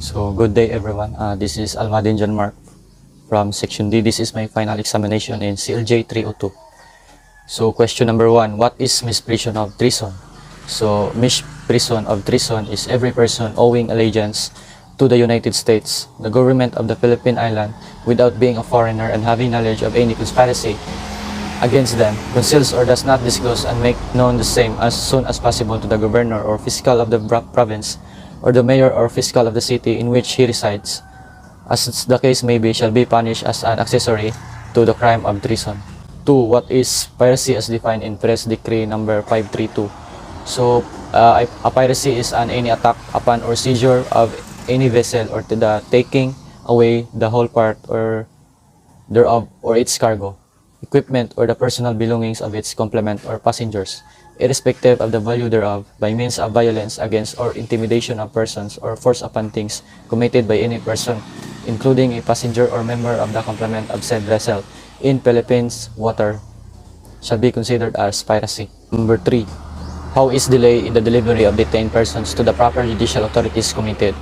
So, good day everyone. This is Almaden from Section D. This is my final examination in CLJ 302. So, question number 1. What is misprision of treason? So, misprision of treason is every person owing allegiance to the United States, the government of the Philippine Island, without being a foreigner and having knowledge of any conspiracy against them, conceals or does not disclose and make known the same as soon as possible to the governor or fiscal of the province, or the mayor or fiscal of the city in which he resides, as the case may be, shall be punished as an accessory to the crime of treason. 2. What is piracy as defined in Press Decree number 532? So, a piracy is any attack upon or seizure of any vessel or to the taking away the whole part or thereof or its cargo, equipment, or the personal belongings of its complement or passengers, irrespective of the value thereof, by means of violence against or intimidation of persons or force upon things committed by any person, including a passenger or member of the complement of said vessel, in Philippines water, shall be considered as piracy. Number 3. How is delay in the delivery of detained persons to the proper judicial authorities committed?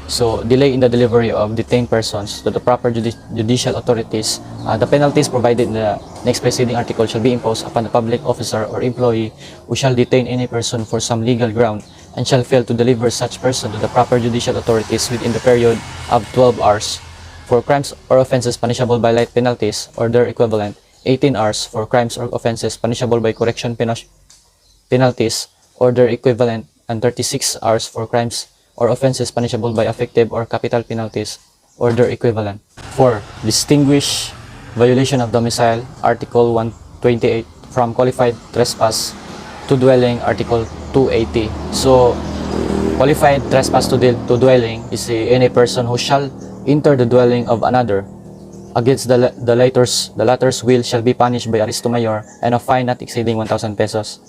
So, delay in the delivery of detained persons to the proper judicial authorities, the penalties provided in the next preceding article shall be imposed upon the public officer or employee who shall detain any person for some legal ground and shall fail to deliver such person to the proper judicial authorities within the period of 12 hours. For crimes or offenses punishable by light penalties or their equivalent, 18 hours. For crimes or offenses punishable by correction penalties or their equivalent, and 36 hours for crimes or offenses punishable by affective or capital penalties or their equivalent. 4. Distinguish violation of domicile, Article 128, from qualified trespass to dwelling, Article 280. So, qualified trespass to dwelling is any person who shall enter the dwelling of another against the latter's will shall be punished by arresto mayor and a fine not exceeding 1,000 pesos.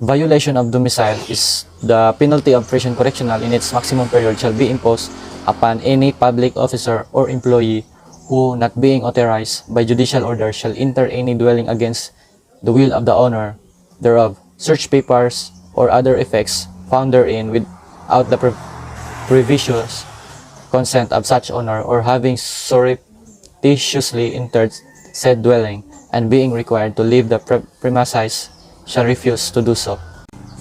Violation of domicile is the penalty of prison correctional in its maximum period shall be imposed upon any public officer or employee who, not being authorized by judicial order, shall enter any dwelling against the will of the owner thereof, search papers or other effects found therein without the previous consent of such owner, or having surreptitiously entered said dwelling and being required to leave the premises shall refuse to do so.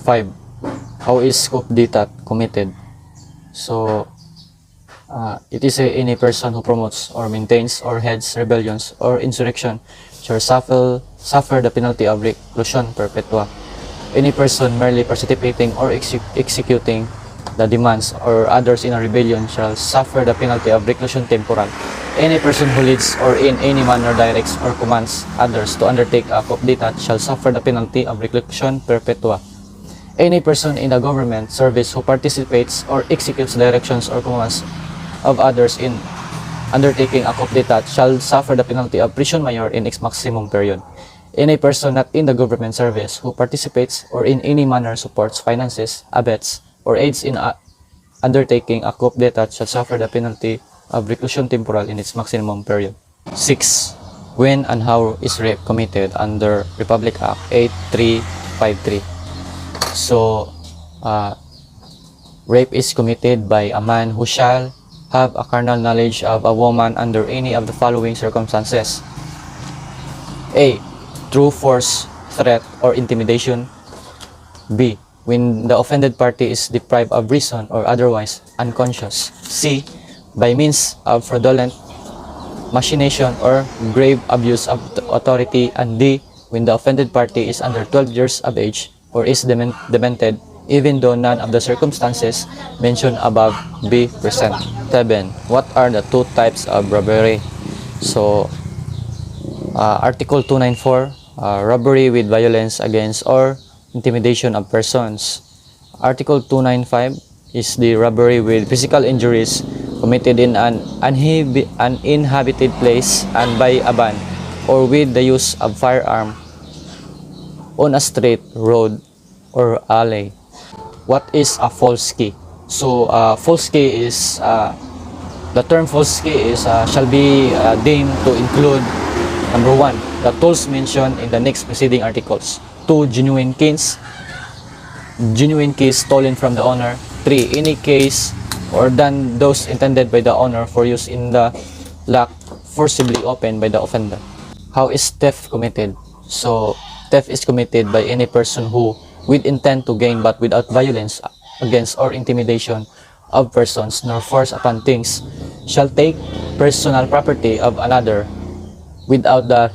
5. How is coup d'etat committed? So, it is any person who promotes or maintains or heads rebellions or insurrection shall suffer the penalty of reclusion perpetua. Any person merely participating or executing the demands or others in a rebellion shall suffer the penalty of reclusion temporal. Any person who leads or in any manner directs or commands others to undertake a coup d'etat shall suffer the penalty of reclusion perpetua. Any person in the government service who participates or executes directions or commands of others in undertaking a coup d'etat shall suffer the penalty of prison mayor in its maximum period. Any person not in the government service who participates or in any manner supports, finances, abets, or aids in undertaking a coup d'etat shall suffer the penalty of reclusion temporal in its maximum period. 6. When and how is rape committed under Republic Act 8353? So, rape is committed by a man who shall have a carnal knowledge of a woman under any of the following circumstances. A. Through force, threat, or intimidation. B. When the offended party is deprived of reason or otherwise unconscious. C. By means of fraudulent machination or grave abuse of authority. And D. When the offended party is under 12 years of age or is demented, even though none of the circumstances mentioned above be present. 7. What are the two types of robbery? So, Article 294, robbery with violence against or intimidation of persons. Article 295 is the robbery with physical injuries committed in an uninhabited place and by a band, or with the use of firearm on a street, road, or alley. What is a false key? So, false key is, the term false key is, shall be deemed to include, number 1, the tools mentioned in the next preceding articles. 2. Genuine keys stolen from the owner. 3. Any case or than those intended by the owner for use in the lock forcibly opened by the offender. How is theft committed? So, theft is committed by any person who, with intent to gain but without violence against or intimidation of persons nor force upon things, shall take personal property of another without the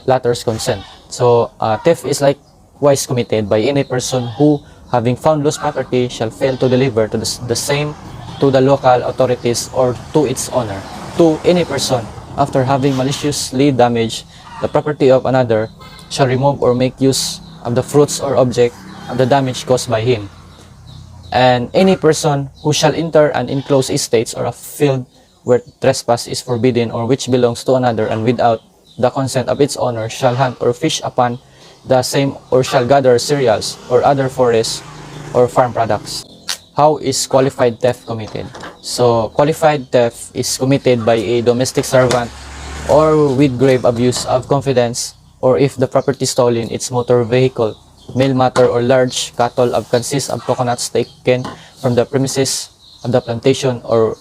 latter's consent. So, theft is likewise committed by any person who, having found lost property, shall fail to deliver to the same to the local authorities or to its owner. To any person, after having maliciously damaged the property of another, shall remove or make use of the fruits or object of the damage caused by him. And any person who shall enter an enclosed estates or a field where trespass is forbidden or which belongs to another and without the consent of its owner shall hunt or fish upon the same or shall gather cereals or other forest or farm products. How is qualified theft committed? So, qualified theft is committed by a domestic servant or with grave abuse of confidence, or if the property stolen, its motor vehicle, male matter, or large cattle of consists of coconuts taken from the premises of the plantation, or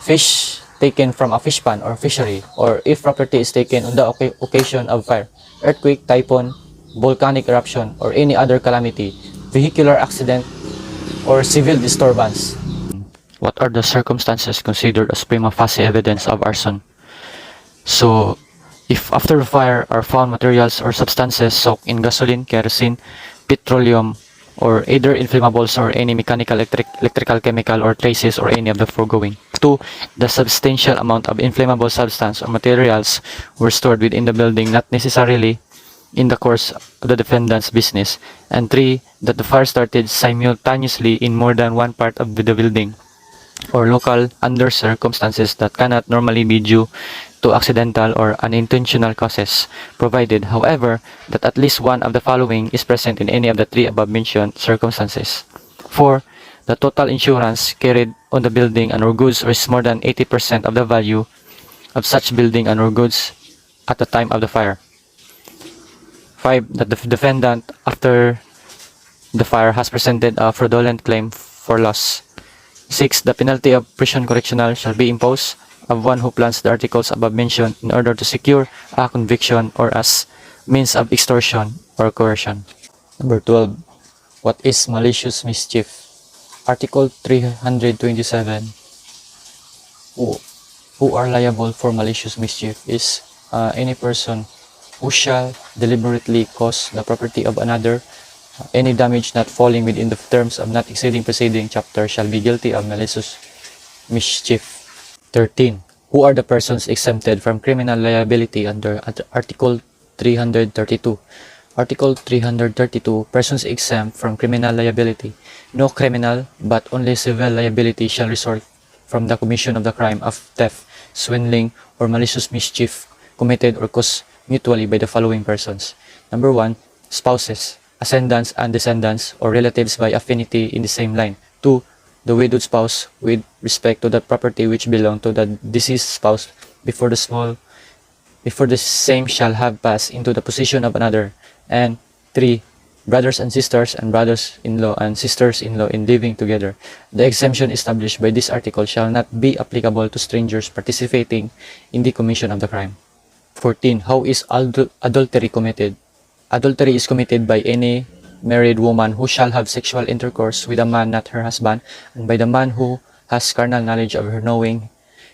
fish taken from a fish pond or fishery, or if property is taken on the occasion of fire, earthquake, typhoon, volcanic eruption, or any other calamity, vehicular accident, or civil disturbance. What are the circumstances considered as prima facie evidence of arson? So, if after the fire are found materials or substances soaked in gasoline, kerosene, petroleum, or either inflammables or any mechanical, electrical, chemical, or traces or any of the foregoing. 2. The substantial amount of inflammable substance or materials were stored within the building, not necessarily in the course of the defendant's business. And 3. That the fire started simultaneously in more than one part of the building or local under circumstances that cannot normally be due to accidental or unintentional causes, provided, however, that at least one of the following is present in any of the 3 above-mentioned circumstances. 4. The total insurance carried on the building and or goods is more than 80% of the value of such building and or goods at the time of the fire. 5. That the defendant, after the fire, has presented a fraudulent claim for loss. 6. The penalty of prison correctional shall be imposed of one who plans the articles above mentioned in order to secure a conviction or as means of extortion or coercion. Number 12. What is malicious mischief? Article 327. Who are liable for malicious mischief is any person who shall deliberately cause the property of another any damage not falling within the terms of not exceeding preceding chapter shall be guilty of malicious mischief. 13. Who are the persons exempted from criminal liability under Article 332? Article 332. Persons exempt from criminal liability. No criminal, but only civil liability shall result from the commission of the crime of theft, swindling, or malicious mischief committed or caused mutually by the following persons. Number 1. Spouses, ascendants and descendants, or relatives by affinity in the same line. 2. The widowed spouse with respect to the property which belonged to the deceased spouse before the same shall have passed into the possession of another. And 3. Brothers and sisters and brothers-in-law and sisters-in-law in living together. The exemption established by this article shall not be applicable to strangers participating in the commission of the crime. 14. How is adultery committed? Adultery is committed by any married woman who shall have sexual intercourse with a man not her husband, and by the man who has carnal knowledge of her knowing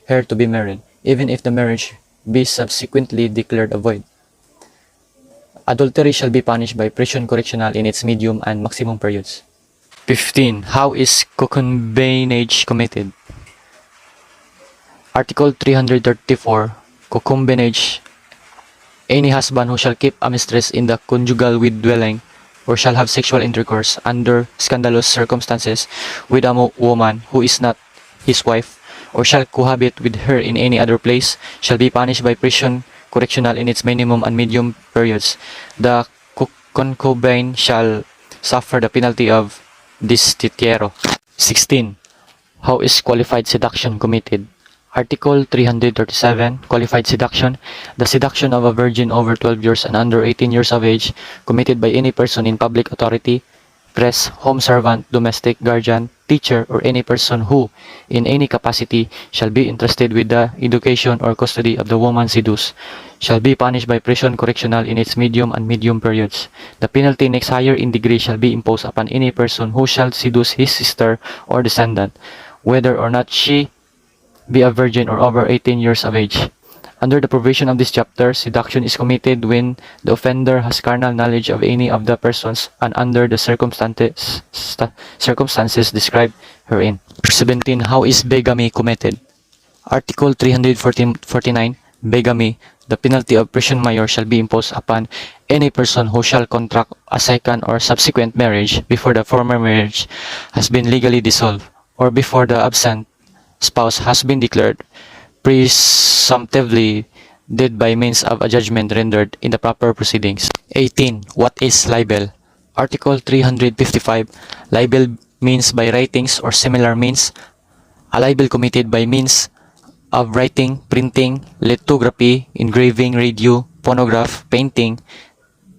her to be married, even if the marriage be subsequently declared void. Adultery shall be punished by prison correctional in its medium and maximum periods. 15. How is concubinage committed? Article 334. Concubinage. Any husband who shall keep a mistress in the conjugal dwelling or shall have sexual intercourse under scandalous circumstances with a woman who is not his wife, or shall cohabit with her in any other place, shall be punished by prison correctional in its minimum and medium periods. The concubine shall suffer the penalty of destitutio. 16. How is qualified seduction committed? Article 337. Qualified seduction. The seduction of a virgin over 12 years and under 18 years of age, committed by any person in public authority, press, home servant, domestic, guardian, teacher, or any person who, in any capacity, shall be entrusted with the education or custody of the woman seduced, shall be punished by prison correctional in its medium periods. The penalty next higher in degree shall be imposed upon any person who shall seduce his sister or descendant, whether or not she be a virgin or over 18 years of age. Under the provision of this chapter, seduction is committed when the offender has carnal knowledge of any of the persons and under the circumstances described herein. 17. How is bigamy committed? Article 349, bigamy, the penalty of prison mayor shall be imposed upon any person who shall contract a second or subsequent marriage before the former marriage has been legally dissolved or before the absent spouse has been declared presumptively dead by means of a judgment rendered in the proper proceedings. 18. What is libel? Article 355. Libel means by writings or similar means. A libel committed by means of writing, printing, lithography, engraving, radio, phonograph, painting,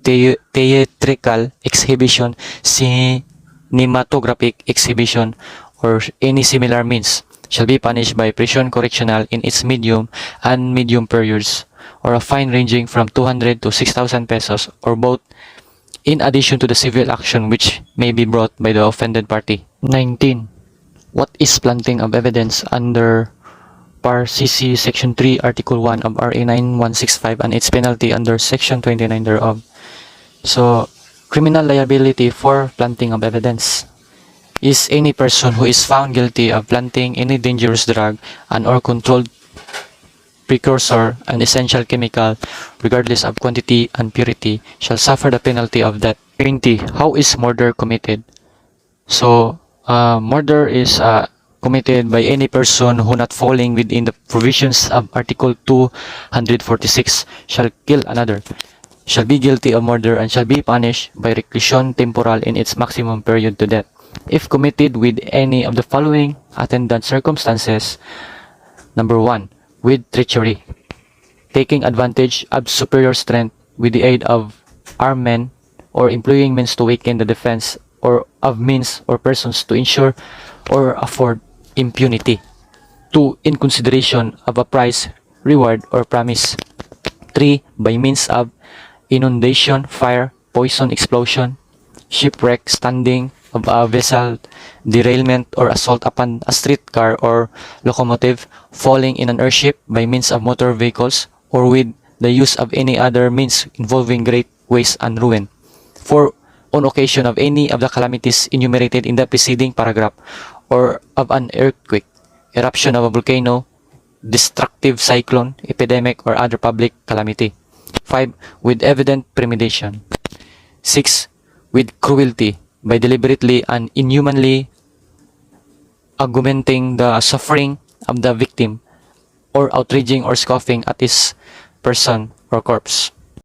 theatrical exhibition, cinematographic exhibition, or any similar means shall be punished by prison correctional in its medium and medium periods, or a fine ranging from 200 to 6,000 pesos, or both, in addition to the civil action which may be brought by the offended party. 19. What is planting of evidence under Par CC Section 3, Article 1 of RA 9165 and its penalty under Section 29 thereof? So, criminal liability for planting of evidence is any person who is found guilty of planting any dangerous drug and or controlled precursor and essential chemical, regardless of quantity and purity, shall suffer the penalty of death. 20. How is murder committed? So, murder is committed by any person who not falling within the provisions of Article 246 shall kill another, shall be guilty of murder and shall be punished by reclusion temporal in its maximum period to death. If committed with any of the following attendant circumstances: number 1, with treachery, taking advantage of superior strength with the aid of armed men, or employing means to weaken the defense, or of means or persons to ensure or afford impunity. 2, in consideration of a prize, reward, or promise. 3, by means of inundation, fire, poison, explosion, shipwreck, standing of a vessel, derailment or assault upon a streetcar or locomotive, falling in an airship by means of motor vehicles, or with the use of any other means involving great waste and ruin. 4, on occasion of any of the calamities enumerated in the preceding paragraph, or of an earthquake, eruption of a volcano, destructive cyclone, epidemic, or other public calamity. 5, with evident premeditation. 6, with cruelty, by deliberately and inhumanly augmenting the suffering of the victim, or outraging or scoffing at his person or corpse.